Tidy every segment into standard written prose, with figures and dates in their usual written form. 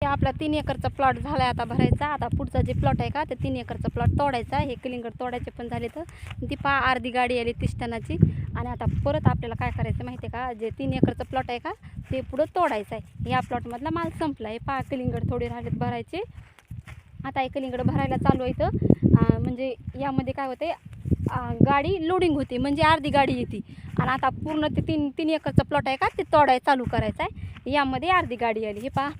आपला 3 एकरचा प्लॉट झाला आहे आता भरायचा. आता पुढचा जे प्लॉट आहे का ते 3 एकरचा प्लॉट तोडायचा. हे कलिंगड तोडायचे पण झाले तर ती अर्धी गाडी आली 30 टनाची. आणि आता परत आपल्याला काय करायचं माहिती आहे का, जे 3 एकरचा प्लॉट आहे का ते पुढं तोडायचं आहे. या प्लॉटमधला माल संपला आहे. कलिंगड थोडे राहिलेत भरायचे. आता हे कलिंगड भरायला चालू आहे इथं. म्हणजे यामध्ये काय होते, गाडी लोडिंग होते म्हणजे अर्धी गाडी येते. आणि आता पूर्ण ते 3 एकरचा प्लॉट आहे का ते तोडायला चालू करायचं आहे. यामध्ये अर्धी गाडी आली. हे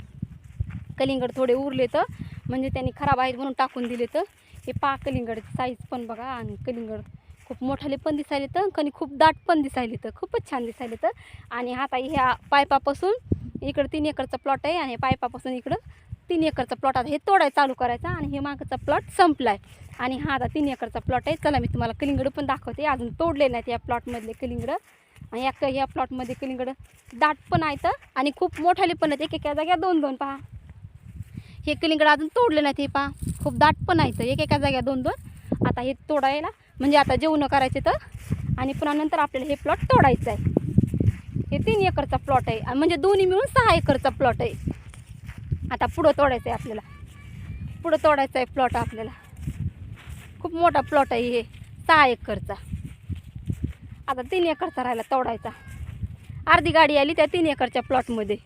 कलिंगड थोडे उरले तर म्हणजे त्यांनी खराब आहेत म्हणून टाकून दिले तर. हे कलिंगडची साईज पण बघा. आणि कलिंगड खूप मोठाले पण दिसायले तर कणी खूप दाट पण दिसायले तर खूपच छान दिसायले तर. आणि आता ह्या पायपापासून इकडं 3 एकरचा प्लॉट आहे आणि पायपापासून इकडं 3 एकरचा प्लॉट आता हे तोडायला चालू करायचा. आणि हे मागचा प्लॉट संपला आहे. आणि हा आता 3 एकरचा प्लॉट आहे. चला मी तुम्हाला कलिंगड पण दाखवते. अजून तोडले नाहीत या प्लॉटमधले कलिंगड. आणि या प्लॉटमध्ये कलिंगड दाट पण आहेत आणि खूप मोठाले पण आहेत. एका जाग्या 2-2 पहा. हे कलिंगड अजून तोडले नाहीत. हे खूप दाट पण आहेत. एका जाग्या 2-2. आता हे तोडायला म्हणजे आता जेवण करायचे तर. आणि पुन्हा नंतर आपल्याला हे प्लॉट तोडायचं आहे. हे 3 एकरचा प्लॉट आहे म्हणजे दोन्ही मिळून 6 एकरचा प्लॉट आहे. आता पुढं तोडायचं आहे आपल्याला. पुढं तोडायचं आहे प्लॉट आपल्याला. खूप मोठा प्लॉट आहे हे 6 एकरचा. आता 3 एकरचा राहिला तोडायचा. अर्धी गाडी आली त्या 3 एकरच्या प्लॉटमध्ये.